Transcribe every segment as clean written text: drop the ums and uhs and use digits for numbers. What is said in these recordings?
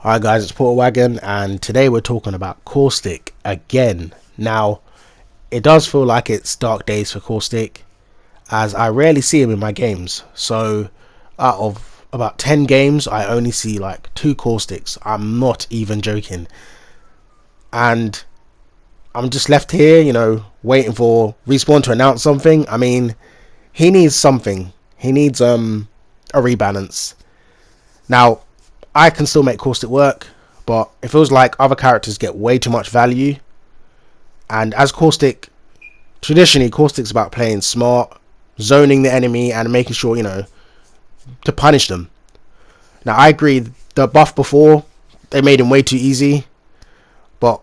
Alright guys, it's Portal Wagon, and today we're talking about Caustic again. Now, it does feel like it's dark days for Caustic, as I rarely see him in my games. So, out of about 10 games, I only see like 2 Caustics. I'm not even joking. And I'm just left here, waiting for Respawn to announce something. I mean, he needs something. He needs a rebalance. Now, I can still make Caustic work, but it feels like other characters get way too much value. And as Caustic, traditionally Caustic's about playing smart, zoning the enemy and making sure, to punish them. Now I agree, the buff before, they made him way too easy. But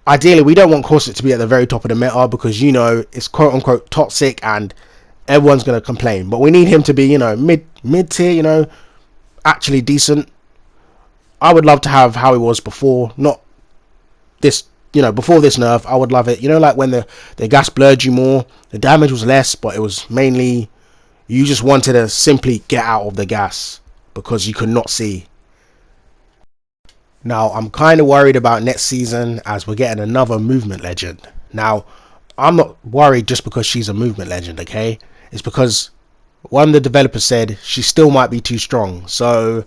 ideally we don't want Caustic to be at the very top of the meta, because it's quote unquote toxic and everyone's going to complain. But we need him to be, mid tier, actually decent. I would love to have how he was before, not this, before this nerf. I would love it, like when the gas blurred you more, the damage was less, but it was mainly you just wanted to simply get out of the gas because you could not see. Now, I'm kind of worried about next season, as we're getting another movement legend. Now, I'm not worried just because she's a movement legend, okay? It's because one of the developers said she still might be too strong. So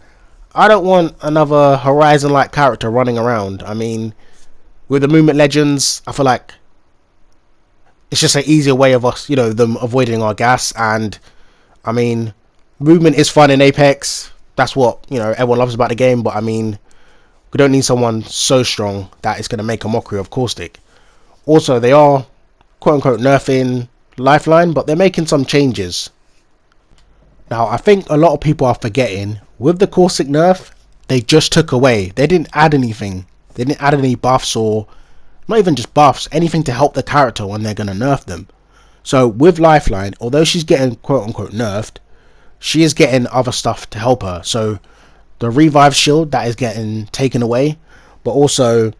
I don't want another Horizon-like character running around. I mean, with the movement legends, I feel like it's just an easier way of us, them avoiding our gas. And I mean, movement is fun in Apex. That's what, everyone loves about the game. But I mean, we don't need someone so strong that it's going to make a mockery of Caustic. Also, they are, quote-unquote, nerfing Lifeline, but they're making some changes. Now, I think a lot of people are forgetting, with the Caustic nerf, they just took away. They didn't add anything. They didn't add any buffs, or not even just buffs, anything to help the character when they're going to nerf them. So with Lifeline, although she's getting quote-unquote nerfed, she is getting other stuff to help her. So the revive shield, that is getting taken away, but also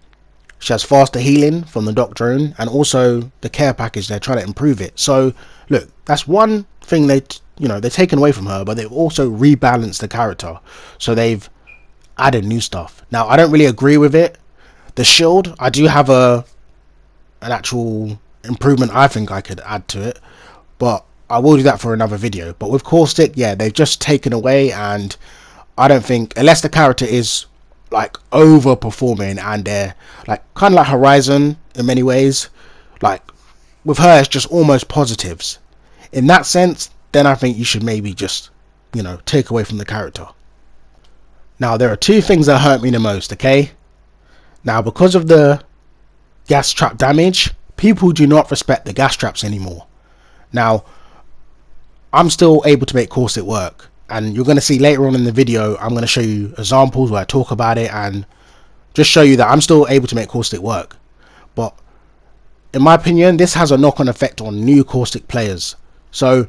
she has faster healing from the Doc drone, and also the care package, they're trying to improve it. So look, that's one thing they're taken away from her, but they've also rebalanced the character. So they've added new stuff. Now, I don't really agree with it. The shield, I do have an actual improvement I think I could add to it, but I will do that for another video. But with Caustic, yeah, they've just taken away, and I don't think, unless the character is like overperforming and they're like kind of like Horizon in many ways, like with her it's just almost positives. In that sense, then I think you should maybe just, take away from the character. Now, there are 2 things that hurt me the most, okay? Now, because of the gas trap damage, people do not respect the gas traps anymore. Now, I'm still able to make Caustic work, and you're going to see later on in the video, I'm going to show you examples where I talk about it and just show you that I'm still able to make Caustic work. But in my opinion, this has a knock-on effect on new Caustic players. So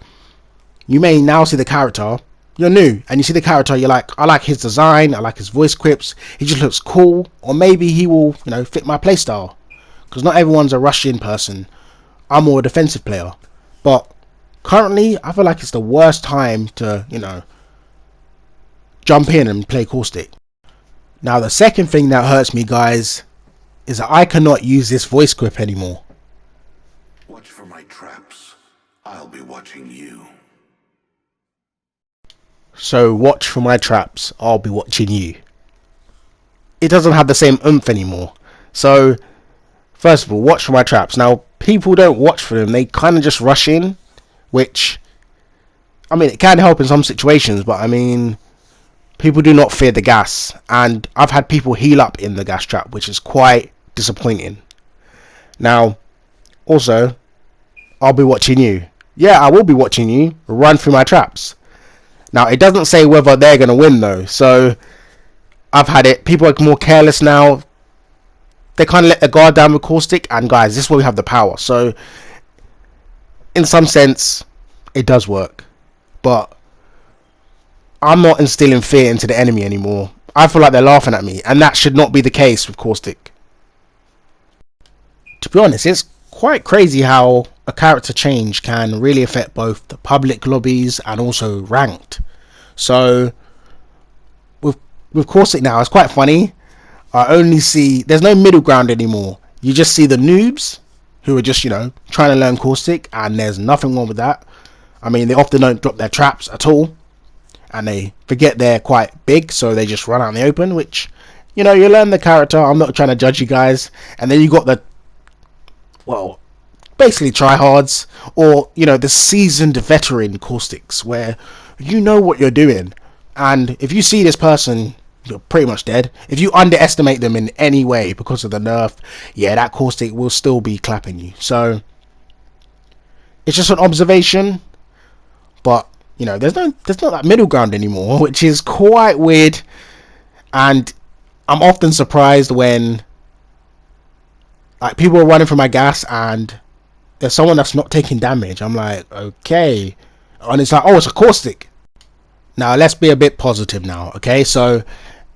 you may now see the character, you're new, and you see the character, you're like, I like his design, I like his voice quips, he just looks cool, or maybe he will, fit my playstyle. Because not everyone's a rush-in person. I'm more a defensive player. But currently, I feel like it's the worst time to, jump in and play Caustic. Now, the second thing that hurts me, guys, is that I cannot use this voice quip anymore. Watch for my traps. I'll be watching you. So, watch for my traps. I'll be watching you. It doesn't have the same oomph anymore. So, first of all, watch for my traps. Now, people don't watch for them. They kind of just rush in, which, I mean, it can help in some situations, but I mean, people do not fear the gas. And I've had people heal up in the gas trap, which is quite disappointing. Now, also, I'll be watching you. Yeah, I will be watching you run through my traps. Now, it doesn't say whether they're going to win, though. So, I've had it. People are more careless now. They kind of let their guard down with Caustic. And, guys, this is where we have the power. So, in some sense, it does work. But I'm not instilling fear into the enemy anymore. I feel like they're laughing at me. And that should not be the case with Caustic. To be honest, it's quite crazy how a character change can really affect both the public lobbies and also ranked. So with Caustic now, it's quite funny. I only see, there's no middle ground anymore. You just see the noobs who are just, you know, trying to learn Caustic, and there's nothing wrong with that. I mean, they often don't drop their traps at all, and they forget they're quite big, so they just run out in the open, which, you know, you learn the character. I'm not trying to judge you guys. And then you got the, well, basically tryhards, or, you know, the seasoned veteran Caustics, where you know what you're doing, and if you see this person, you're pretty much dead. If you underestimate them in any way because of the nerf, yeah, that Caustic will still be clapping you. So it's just an observation, but you know, there's not that middle ground anymore, which is quite weird. And I'm often surprised when like people are running for my gas and there's someone that's not taking damage. I'm like, okay, and it's like, oh, it's a Caustic. Now let's be a bit positive now, okay? So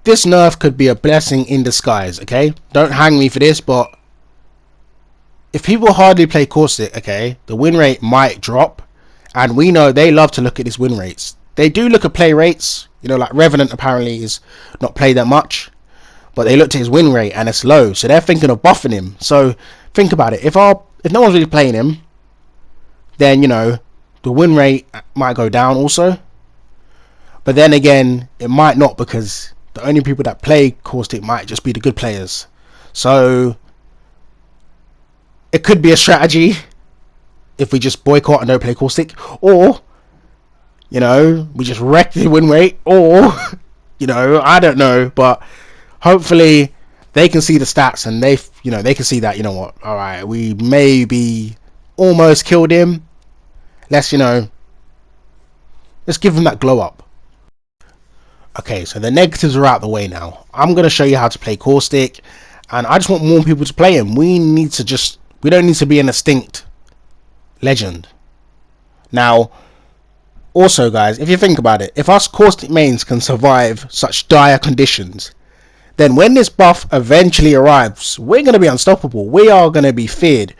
this nerf could be a blessing in disguise, okay? Don't hang me for this, but if people hardly play Caustic, okay, the win rate might drop, and we know they love to look at his win rates. They do look at play rates, you know, like Revenant apparently is not played that much, but they looked at his win rate and it's low, so they're thinking of buffing him. So think about it, if no one's really playing him, then, you know, the win rate might go down also. But then again, it might not, because the only people that play Caustic might just be the good players. So it could be a strategy if we just boycott and don't play Caustic, or, you know, we just wreck the win rate, or, you know, I don't know, but hopefully they can see the stats and they, you know, they can see that, you know what, all right, we maybe almost killed him. Let's, you know, let's give him that glow up. Okay, so the negatives are out the way now. I'm going to show you how to play Caustic, and I just want more people to play him. We don't need to be an extinct legend. Now, also guys, if you think about it, if us Caustic mains can survive such dire conditions, then when this buff eventually arrives, we're going to be unstoppable. We are going to be feared.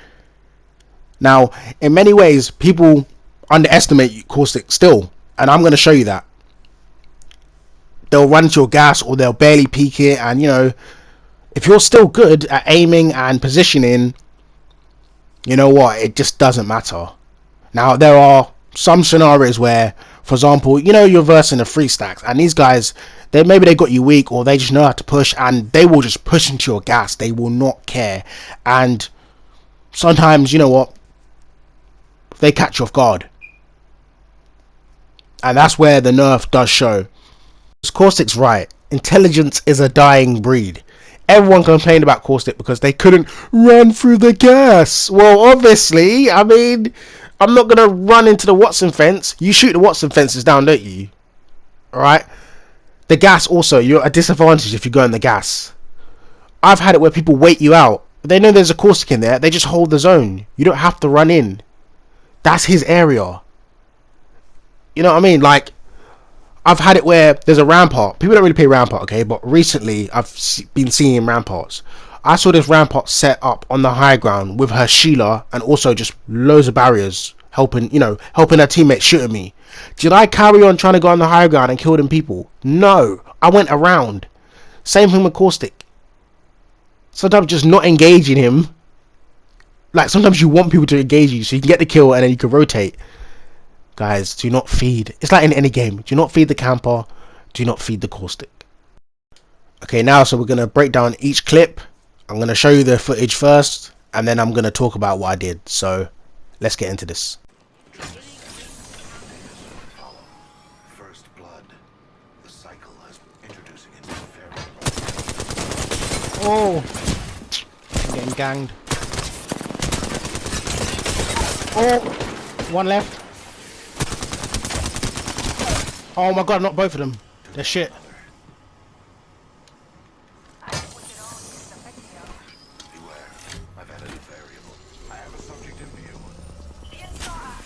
Now, in many ways, people underestimate Caustic still, and I'm going to show you that. They'll run to your gas, or they'll barely peek it, and you know, if you're still good at aiming and positioning, you know what, it just doesn't matter. Now there are some scenarios where, for example, you know, you're versing the 3 stacks and these guys, maybe they got you weak, or they just know how to push, and they will just push into your gas. They will not care, and sometimes, you know what, they catch you off guard, and that's where the nerf does show. Caustic's right. Intelligence is a dying breed. Everyone complained about Caustic because they couldn't run through the gas. Well, obviously, I mean, I'm not going to run into the Watson fence. You shoot the Watson fences down, don't you? Alright? The gas also, you're at a disadvantage if you go in the gas. I've had it where people wait you out. They know there's a Caustic in there. They just hold the zone. You don't have to run in. That's his area. You know what I mean? Like, I've had it where there's a rampart. People don't really play rampart, okay? But recently, I've been seeing ramparts. I saw this rampart set up on the high ground with her Sheila and also just loads of barriers helping, you know, helping her teammates shoot at me. Did I carry on trying to go on the high ground and kill them people? No. I went around. Same thing with Caustic. Sometimes just not engaging him. Like, sometimes you want people to engage you so you can get the kill and then you can rotate. Guys, do not feed. It's like in any game. Do not feed the camper. Do not feed the Caustic. Okay, now, so we're going to break down each clip. I'm going to show you the footage first, and then I'm going to talk about what I did. So, let's get into this. First blood. The cycle is introducing a new variable. Oh! I'm getting ganged. Oh! One left. Oh my god, not both of them. They're shit.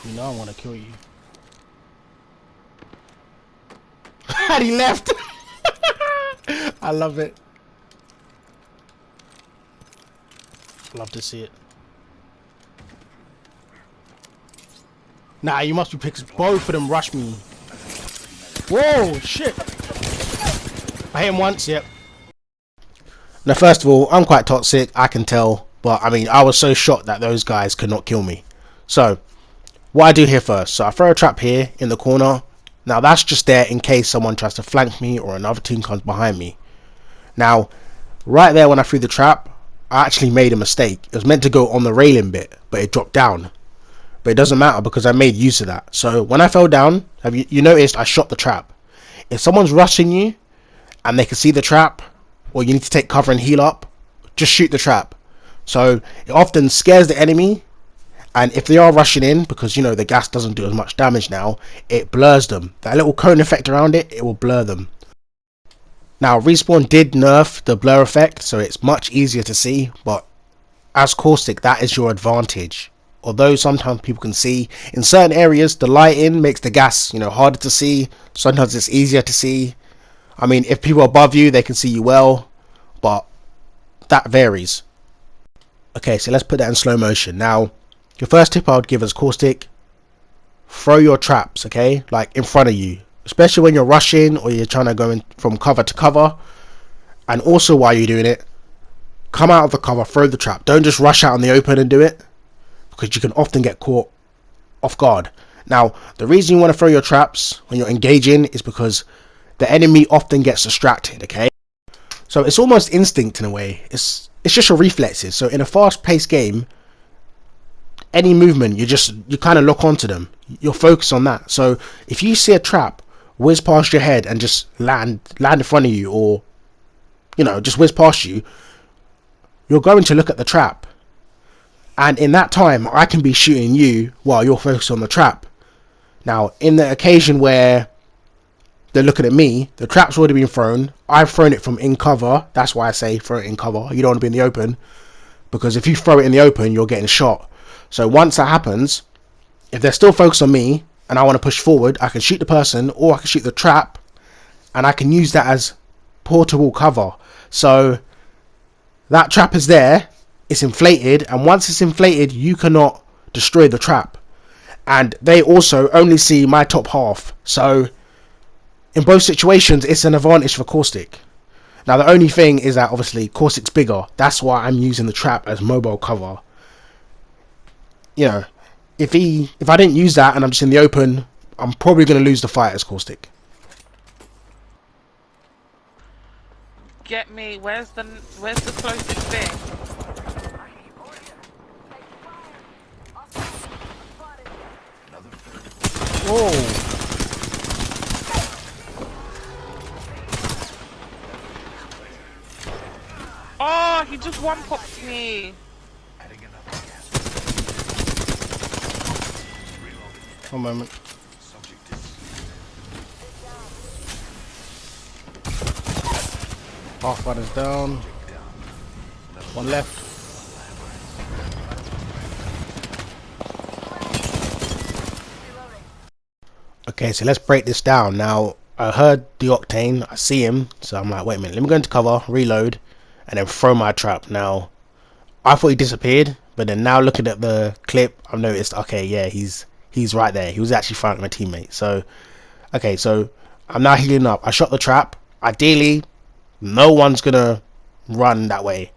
You know I want to kill you. And he left! I love it. Love to see it. Nah, you must be picks. Both of them rush me. Whoa, shit. I hit him once, yep. Now, first of all, I'm quite toxic, I can tell, but I mean, I was so shocked that those guys could not kill me. So, what I do here first, so I throw a trap here in the corner. Now, that's just there in case someone tries to flank me or another team comes behind me. Now, right there when I threw the trap, I actually made a mistake. It was meant to go on the railing bit, but it dropped down. But it doesn't matter because I made use of that. So, when I fell down, have you noticed I shot the trap? If someone's rushing you and they can see the trap, or you need to take cover and heal up, just shoot the trap. So it often scares the enemy, and if they are rushing in, because you know the gas doesn't do as much damage now, it blurs them. That little cone effect around it, it will blur them. Now, Respawn did nerf the blur effect, so it's much easier to see, but as Caustic, that is your advantage. Although sometimes people can see in certain areas, the lighting makes the gas, harder to see. Sometimes it's easier to see. I mean, if people are above you, they can see you well, but that varies. Okay, so let's put that in slow motion. Now, your first tip I would give as Caustic, throw your traps, okay, like in front of you, especially when you're rushing or you're trying to go in from cover to cover. And also while you're doing it, come out of the cover, throw the trap. Don't just rush out in the open and do it, because you can often get caught off guard. Now, the reason you want to throw your traps when you're engaging is because the enemy often gets distracted, okay? So it's almost instinct in a way. It's just your reflexes. So in a fast-paced game, any movement, you kind of lock onto them. You'll focus on that. So if you see a trap whiz past your head and just land in front of you, or just whiz past you, you're going to look at the trap. And in that time, I can be shooting you while you're focused on the trap. Now, in the occasion where they're looking at me, the trap's already been thrown. I've thrown it from in cover. That's why I say throw it in cover. You don't want to be in the open, because if you throw it in the open, you're getting shot. So once that happens, if they're still focused on me and I want to push forward, I can shoot the person or I can shoot the trap, and I can use that as portable cover. So that trap is there, it's inflated, and once it's inflated, you cannot destroy the trap. And they also only see my top half. So in both situations, it's an advantage for Caustic. Now, the only thing is that obviously Caustic's bigger. That's why I'm using the trap as mobile cover. If I didn't use that and I'm just in the open, I'm probably going to lose the fight as Caustic. Get me. Where's the closest thing? Whoa. Oh, he just one-popped me. One moment. Half one is down. One left. Okay, so let's break this down. Now, I heard the Octane. I see him. So I'm like, wait a minute. Let me go into cover, reload, and then throw my trap. Now, I thought he disappeared, but then now looking at the clip, I've noticed, okay, yeah, he's right there. He was actually fighting my teammate. So, okay, so I'm now healing up. I shot the trap. Ideally, no one's gonna run that way.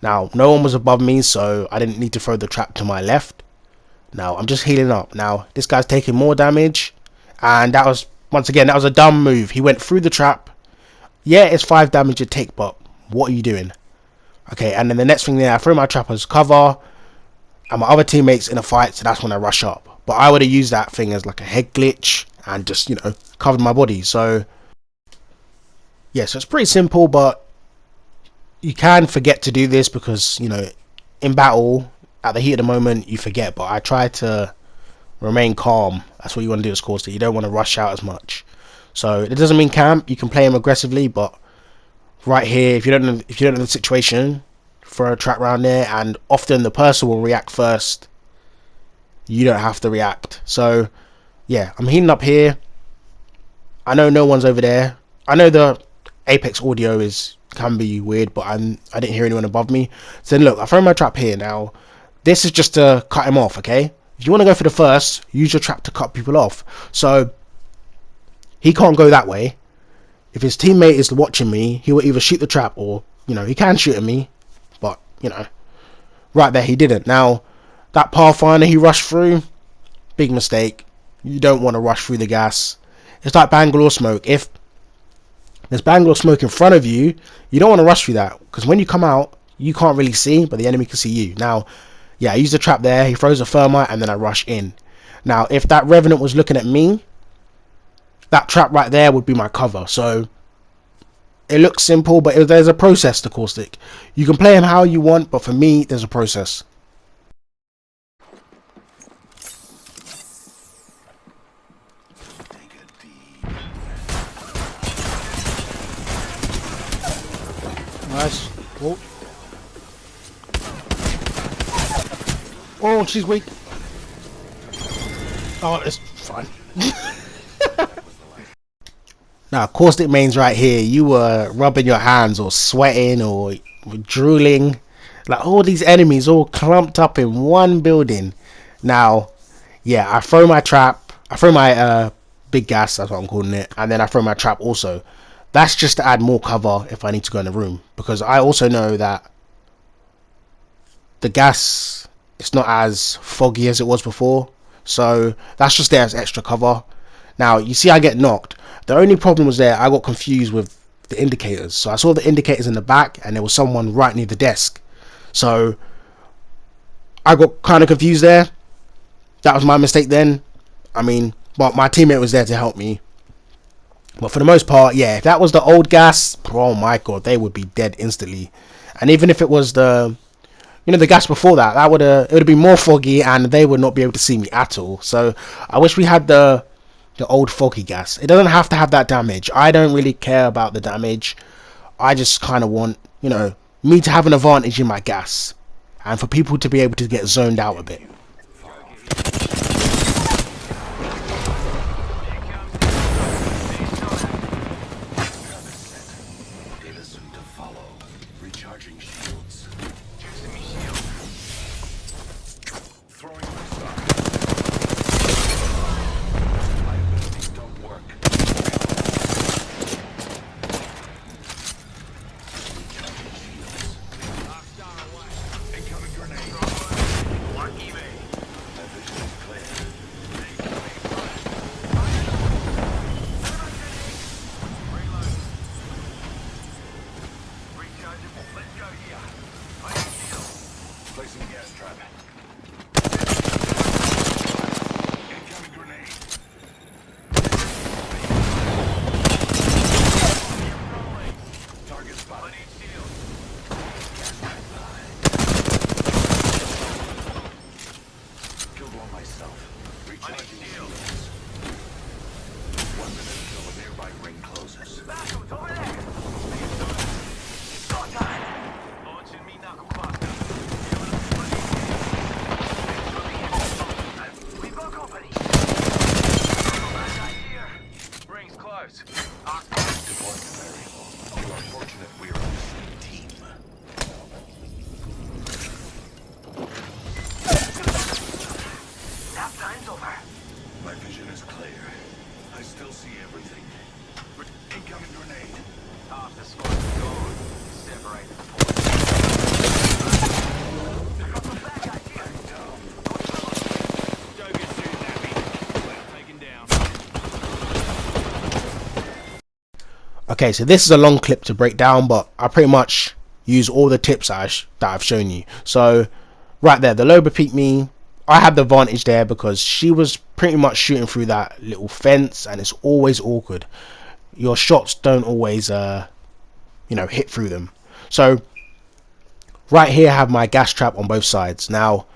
Now, no one was above me, so I didn't need to throw the trap to my left. Now, I'm just healing up. Now, this guy's taking more damage, and that was, once again, that was a dumb move. He went through the trap. Yeah, it's 5 damage to take, but what are you doing? Okay, and then the next thing there, I throw my trap as cover, and my other teammates in a fight, so that's when I rush up. But I would have used that thing as like a head glitch and just, covered my body. So, yeah, so it's pretty simple, but you can forget to do this because, in battle, at the heat of the moment, you forget. But I try to remain calm. That's what you want to do as Caustic. You don't want to rush out as much. So it doesn't mean camp. You can play him aggressively, but right here, if you don't know the situation, throw a trap around there, and often the person will react first. You don't have to react. So yeah, I'm heating up here. I know no one's over there. I know the Apex audio can be weird, but I didn't hear anyone above me. So then look, I throw my trap here. Now this is just to cut him off, okay? If you want to go for the first, use your trap to cut people off. So he can't go that way. If his teammate is watching me, he will either shoot the trap or you know, he can shoot at me, but, you know, right there he didn't. Now, that Pathfinder he rushed through, big mistake. You don't want to rush through the gas. It's like Bangalore smoke. If there's Bangalore smoke in front of you, you don't want to rush through that, because when you come out, you can't really see, but the enemy can see you. Now, yeah, I used the trap there. He throws a thermite, and then I rush in. Now, if that Revenant was looking at me, that trap right there would be my cover. So it looks simple, but there's a process to Caustic. You can play him how you want, but for me, there's a process. Nice. Oh. Oh, she's weak. Oh, it's fine. Now, Caustic mains right here, you were rubbing your hands or sweating or drooling. Like all these enemies all clumped up in one building. Now, yeah, I throw my trap. I throw my big gas, that's what I'm calling it. And then I throw my trap also. That's just to add more cover if I need to go in the room. Because I also know that the gas, it's not as foggy as it was before. So that's just there as extra cover. Now, you see I get knocked. The only problem was there, I got confused with the indicators. So I saw the indicators in the back and there was someone right near the desk. So I got kind of confused there. That was my mistake then. I mean, but my teammate was there to help me. But for the most part, yeah, if that was the old gas, oh my god, they would be dead instantly. And even if it was the, you know, the gas before that, it would have been more foggy and they would not be able to see me at all. So I wish we had the old foggy gas. It doesn't have to have that damage. I don't really care about the damage. I just kind of want, you know, me to have an advantage in my gas and for people to be able to get zoned out a bit. Okay, so this is a long clip to break down, but I pretty much use all the tips that I've shown you. So right there, the Loba peeked me. I had the advantage there because she was pretty much shooting through that little fence, and it's always awkward. Your shots don't always you know, hit through them. So right here I have my gas trap on both sides. Now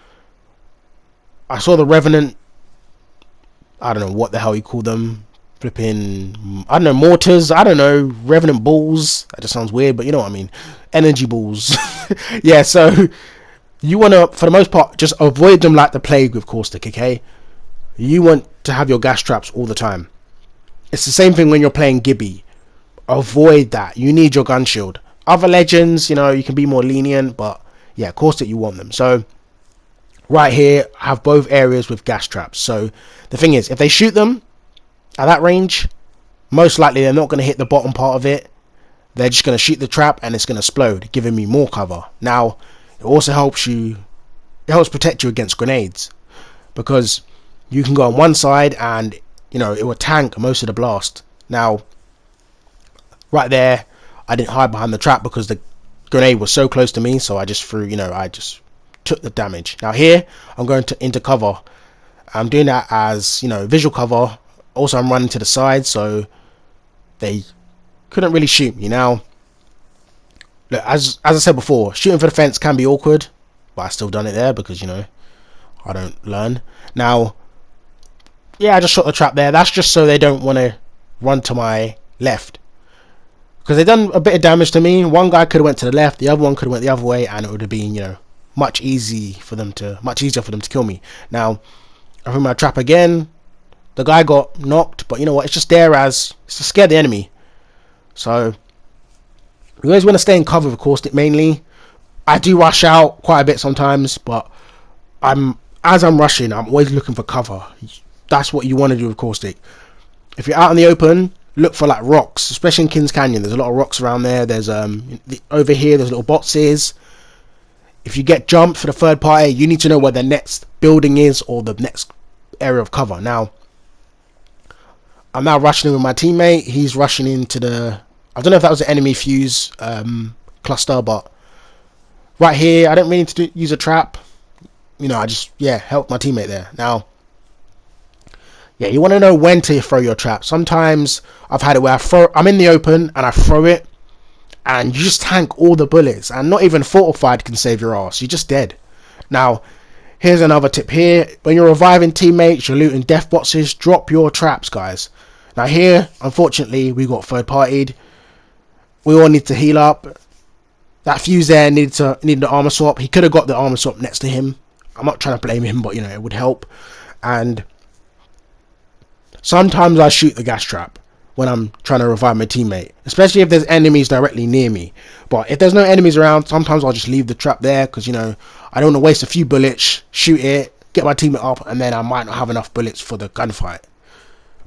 I saw the Revenant, I don't know what the hell you call them, flipping, I don't know, mortars, I don't know, Revenant balls, that just sounds weird, but you know what I mean, energy balls. Yeah, so you want to, for the most part, just avoid them like the plague with Caustic, okay? You want to have your gas traps all the time. It's the same thing when you're playing Gibby. Avoid that. You need your gun shield. Other legends, you know, you can be more lenient, but yeah, Caustic, you want them. So right here, I have both areas with gas traps. So the thing is, if they shoot them at that range, most likely they're not going to hit the bottom part of it. they're just going to shoot the trap and it's going to explode, giving me more cover. Now, it also helps you, it helps protect you against grenades, because you can go on one side and, you know, it will tank most of the blast. Now, right there, I didn't hide behind the trap because the grenade was so close to me, so I just threw, you know, I just took the damage. Now here, I'm going to into cover. I'm doing that as, you know, visual cover. Also, I'm running to the side, so they couldn't really shoot me. Now, look, as I said before, shooting for the fence can be awkward, but I still done it there because, you know, I don't learn. Now, yeah, I just shot the trap there. That's just so they don't want to run to my left, because they done a bit of damage to me. One guy could have went to the left, the other one could have went the other way, and it would have been, you know, much easier for them to kill me. Now, I threw my trap again. The guy got knocked, but you know what? It's just there as it's to scare the enemy. So you always want to stay in cover with Caustic mainly. I do rush out quite a bit sometimes, but as I'm rushing, I'm always looking for cover. That's what you want to do with Caustic. If you're out in the open, look for like rocks, especially in Kings Canyon. There's a lot of rocks around there. There's over here there's little boxes. If you get jumped for the third party, you need to know where the next building is or the next area of cover. Now, I'm now rushing in with my teammate. He's rushing into the, I don't know if that was an enemy fuse cluster, but right here, I don't really need to use a trap. You know, I just, yeah, help my teammate there. Now, yeah, you want to know when to throw your trap. Sometimes I've had it where I'm in the open and I throw it, and you just tank all the bullets, and not even fortified can save your ass. You're just dead. Now, here's another tip here. When you're reviving teammates, you're looting death boxes, drop your traps, guys. Now here, unfortunately, we got third partied. We all need to heal up. That fuse there needed an armor swap. He could have got the armor swap next to him. I'm not trying to blame him, but you know, it would help. And sometimes I shoot the gas trap when I'm trying to revive my teammate, especially if there's enemies directly near me. But if there's no enemies around, sometimes I'll just leave the trap there, because, you know, I don't want to waste a few bullets, shoot it, get my teammate up, and then I might not have enough bullets for the gunfight.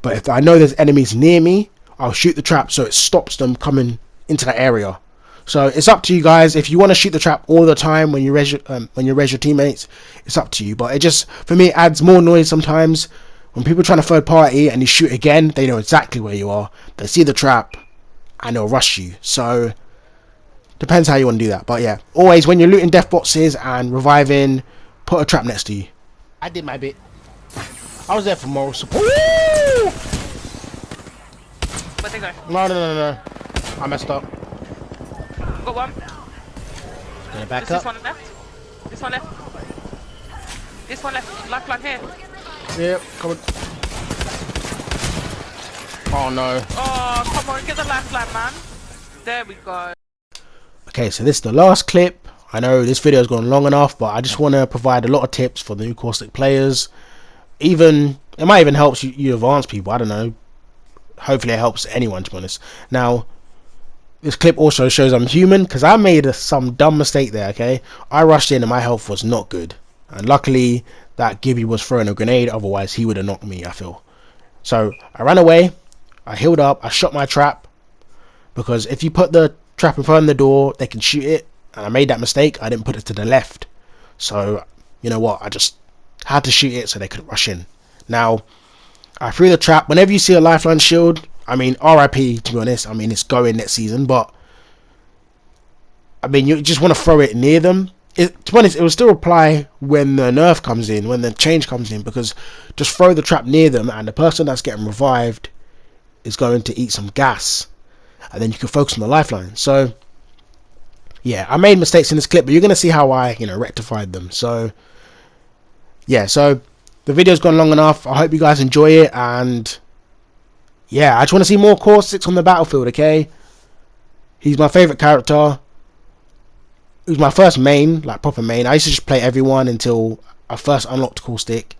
But if I know there's enemies near me, I'll shoot the trap so it stops them coming into that area. So it's up to you guys. If you want to shoot the trap all the time when you res your teammates, it's up to you. But it just, for me, it adds more noise sometimes. When people are trying to third party and you shoot again, they know exactly where you are. They see the trap and they'll rush you. So depends how you want to do that. But yeah, always when you're looting death boxes and reviving, put a trap next to you. I did my bit. I was there for moral support. Woo! Where'd they go? No. I messed up. Got one. Gonna back This up. one left. This one left. This one left. Lifeline here. Yep, come on. Oh no. Oh, come on, get the lifeline, man. There we go. Okay, so this is the last clip. I know this video has gone long enough, but I just want to provide a lot of tips for the new Caustic players. Even, it might even help you advanced people, I don't know. Hopefully it helps anyone, to be honest. Now, this clip also shows I'm human, because I made some dumb mistake there, okay? I rushed in and my health was not good. And luckily, that Gibby was throwing a grenade, otherwise he would have knocked me, I feel. So, I ran away, I healed up, I shot my trap, because if you put the trap in front of the door, they can shoot it, and I made that mistake. I didn't put it to the left. So, you know what, I just had to shoot it so they couldn't rush in. Now, I threw the trap. Whenever you see a lifeline shield, I mean, RIP, to be honest, I mean, it's going next season, but I mean, you just want to throw it near them. To be honest, it will still apply when the nerf comes in, when the change comes in, because just throw the trap near them and the person that's getting revived is going to eat some gas, and then you can focus on the lifeline. So yeah, I made mistakes in this clip, but you're going to see how I, you know, rectified them. So yeah, so the video's gone long enough. I hope you guys enjoy it, and yeah, I just want to see more Caustics on the battlefield, okay? He's my favorite character. He was my first main, like proper main. I used to just play everyone until I first unlocked Caustic.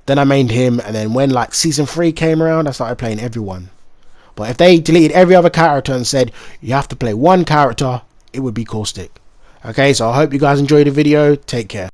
Then I mained him, and then when like season 3 came around, I started playing everyone. But if they deleted every other character and said you have to play one character, it would be Caustic. Okay, so I hope you guys enjoyed the video. Take care.